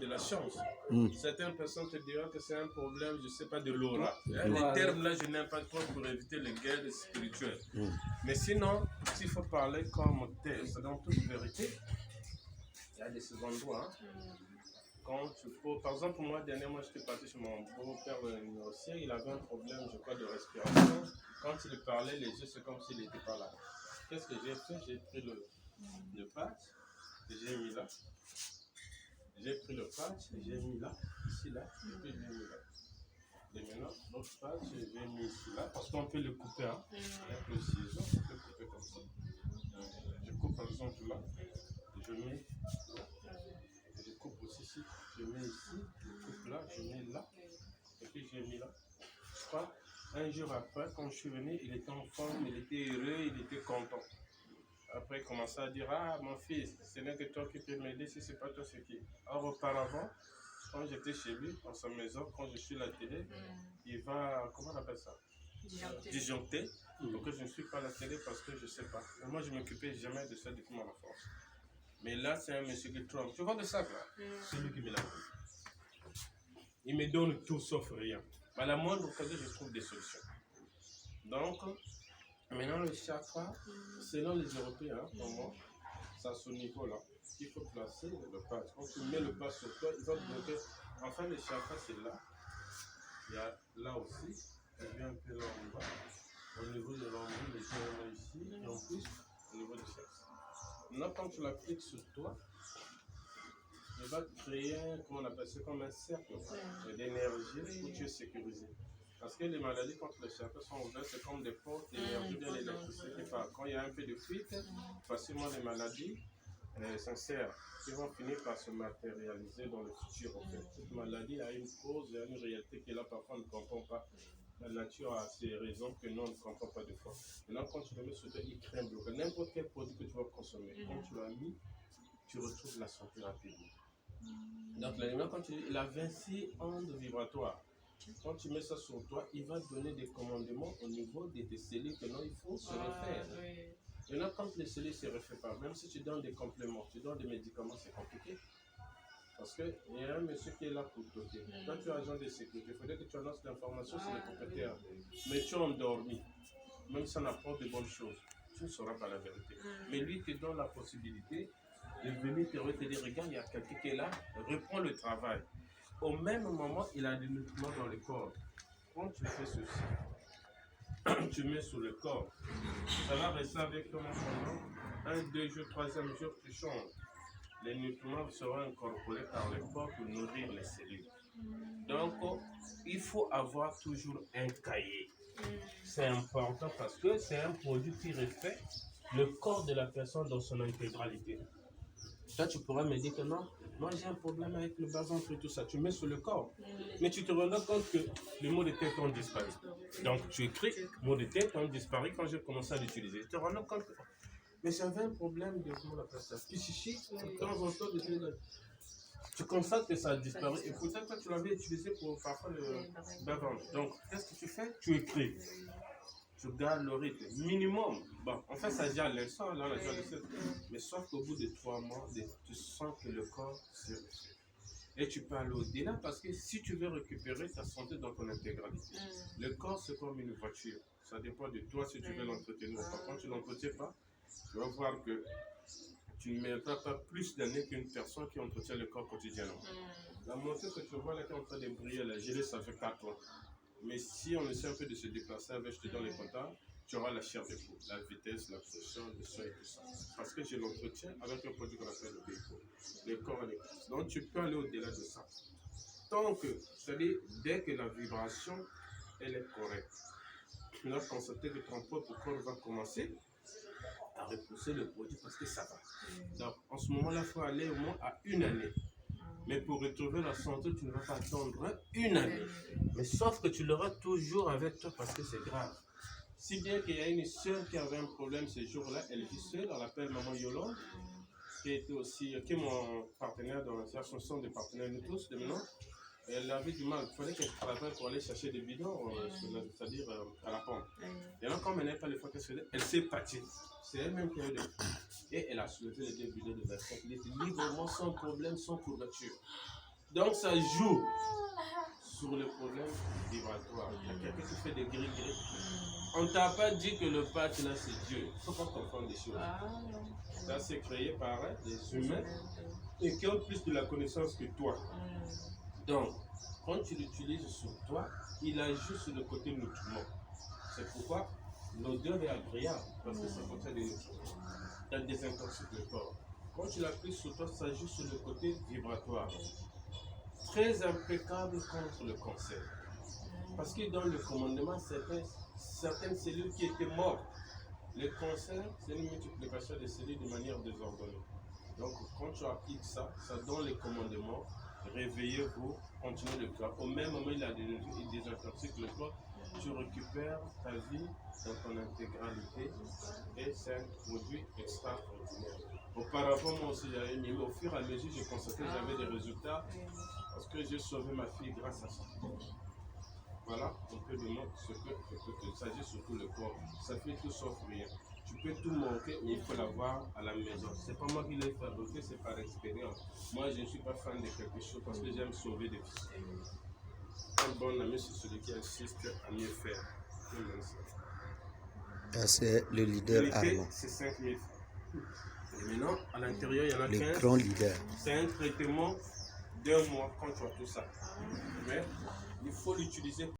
de la chance. Certaines personnes te diront que c'est un problème, je ne sais pas, de l'aura. Ouais. Les termes-là, je n'aime pas trop pour éviter les guerres spirituelles. Mais sinon, s'il faut parler comme tel, c'est dans toute vérité, il y a des endroits. Quand tu peux, par exemple, moi, dernièrement, j'étais parti chez mon beau-père négocier, il avait un problème, je crois, de respiration. Quand il parlait, les yeux, c'est comme s'il n'était pas là. Qu'est-ce que j'ai fait? J'ai pris le patch, j'ai mis là. J'ai pris le patch, j'ai mis là, ici, là, et puis j'ai mis là. Et maintenant, l'autre patch, j'ai mis ici, là, parce qu'on peut le couper, hein. Avec le ciseau, on peut couper comme ça. Je coupe, par exemple, là, je mets là. Je coupe aussi ici, je mets ici, je coupe là, je mets là, et puis j'ai mis là. Je crois, un jour après, quand je suis venu, il était en forme, il était heureux, il était content. Après, il commençait à dire, ah, mon fils, ce n'est que toi qui peux m'aider, si ce n'est pas toi, c'est qui? Or, auparavant, quand j'étais chez lui, dans sa maison, quand je suis à la télé, il va, comment on appelle ça? Disjoncter. Donc, je ne suis pas à la télé parce que je ne sais pas. Mais moi, je ne m'occupais jamais de ça depuis mon enfance. Mais là, c'est un monsieur qui trompe. Tu vois de ça, là? C'est lui qui me l'a dit. Il me donne tout sauf rien. À la moindre occasion, je trouve des solutions. Donc, maintenant, le chakra, selon les Européens, pour moi, c'est à ce niveau-là qu'il faut placer le patch. Quand tu mets le patch sur toi, il va te bloquer. Enfin, le chakra, c'est là. Il y a là aussi. Il vient un peu là en bas. Au niveau de l'ombre, les yeux ici. Et en plus, au niveau du sexe. Maintenant, quand tu l'appliques sur toi, il va créer, comment on appelle ça, comme un cercle d'énergie où tu es sécurisé. Parce que les maladies contre les chakras sont ouvertes, c'est comme des portes d'énergie de l'électricité qui part. Quand il y a un peu de fuite, facilement les maladies sincères qui vont finir par se matérialiser dans le futur. En fait. Cette maladie a une cause et une réalité que là parfois on ne comprend pas. La nature a ses raisons que nous on ne comprend pas de fois. Maintenant, quand tu le mets sur toi, il crée un blocage. N'importe quel produit que tu vas consommer, quand tu l'as mis, tu retrouves la santé rapidement. Donc l'aliment, quand il a 26 ondes vibratoires. Quand tu mets ça sur toi, il va donner des commandements au niveau de tes cellules que non, il faut se refaire. Maintenant, quand les cellules ne se refait pas, même si tu donnes des compléments, tu donnes des médicaments, c'est compliqué. Parce qu'il y a un monsieur qui est là pour toquer. Quand tu es agent de sécurité, il faudrait que tu annonces l'information sur les propriétaires. Mais tu es endormi, même si on apporte de bonnes choses, tu ne sauras pas la vérité. Mais lui te donne la possibilité de venir te dire, regarde, il y a quelqu'un qui est là, reprends le travail. Au même moment, il a des nutriments dans le corps. Quand tu fais ceci, tu mets sur le corps, ça va rester avec toi pendant 1, 2 jours, 3e jour, tu changes. Les nutriments seront incorporés par le corps pour nourrir les cellules. Donc, il faut avoir toujours un cahier. C'est important parce que c'est un produit qui reflète le corps de la personne dans son intégralité. Toi, tu pourras me dire que non, moi j'ai un problème avec le bas-ventre et tout ça. Tu mets sur le corps. Mais tu te rends compte que les mots de tête ont disparu. Donc, tu écris, mots de tête ont disparu quand j'ai commencé à l'utiliser. Tu te rends compte que... Mais j'avais un problème de comment on appelle ça, psychique, de temps en temps, tu constates que ça a disparu. Et pourtant, toi, tu l'avais utilisé pour parfois le bas-ventre. Donc, qu'est-ce que tu fais? Tu écris. Tu gardes le rythme minimum. Bon, en fait, ça vient à l'instant, là, on a déjà laissé. Mais sauf qu'au bout de 3 mois, tu sens que le corps se refait. Et tu peux aller au-delà parce que si tu veux récupérer ta santé dans ton intégralité, le corps c'est comme une voiture. Ça dépend de toi si tu veux l'entretenir ou pas. Quand tu ne l'entretiens pas, tu vas voir que tu ne mérites pas plus d'années qu'une personne qui entretient le corps quotidiennement. La montée que tu vois là qui est en train de briller, la gelée, ça fait 4 ans. Mais si on essaie un peu de se déplacer avec, je te donne les comptables, tu auras la chair de peau, la vitesse, la pression, le son et tout ça. Parce que je l'entretiens avec un produit qu'on appelle le BIPO, le corps électrique. Donc tu peux aller au-delà de ça. Tant que, c'est-à-dire dès que la vibration, elle est correcte, tu vas constater que ton propre corps va commencer à repousser le produit parce que ça va. Donc en ce moment-là, il faut aller au moins à 1 année. Mais pour retrouver la santé, tu ne vas pas attendre 1 année. Mais sauf que tu l'auras toujours avec toi parce que c'est grave. Si bien qu'il y a une sœur qui avait un problème ce jour-là, elle vit seule, on l'appelle Maman Yolande, qui est mon partenaire dans l'association des partenaires nous tous, de maintenant. Elle avait du mal, il fallait qu'elle travaille pour aller chercher des bidons, c'est-à-dire à la pompe. Et alors, comme elle n'avait pas les fois qu'elle se faisait, elle s'est pâtée. C'est elle-même qui a eu des... Et elle a soulevé les 2 bidons de 25 litres librement, sans problème, sans courbature. Donc ça joue sur le problème vibratoire. Il y a quelqu'un qui fait des gris-gris. On ne t'a pas dit que le pâte là c'est Dieu. Il ne faut pas confondre les choses. Ça c'est créé par les humains et qui ont plus de la connaissance que toi. Donc, quand tu l'utilises sur toi, il agit sur le côté nutriment. C'est pourquoi l'odeur est agréable, parce que ça contient des nutriments. Ça désintoxique le corps. Quand tu l'appliques sur toi, ça joue sur le côté vibratoire. Très impeccable contre le cancer. Parce que dans le commandement, certaines cellules qui étaient mortes. Le cancer, c'est une multiplication des cellules de manière désordonnée. Donc, quand tu appliques ça, ça donne les commandements. Réveillez-vous, continuez le corps. Au même moment, il désintoxique le corps. Tu récupères ta vie dans ton intégralité et c'est un produit extraordinaire. Auparavant, moi aussi, j'avais mis, au fur et à mesure, j'ai constaté que j'avais des résultats parce que j'ai sauvé ma fille grâce à ça. Voilà un peu de moi ce que ça agit sur tout le corps. Ça fait tout sauf rien. Tu peux tout manquer, mais il faut l'avoir à la maison. C'est pas moi qui l'ai fabriqué, c'est par expérience. Moi, je ne suis pas fan de quelque chose parce que j'aime sauver des vies. Un bon ami, c'est celui qui insiste à mieux faire. C'est le leader Armand. C'est 5 000 francs. Et maintenant, à l'intérieur, il y en a 15. Le grand leader. C'est un traitement d'1 mois quand tu as tout ça. Mais il faut l'utiliser.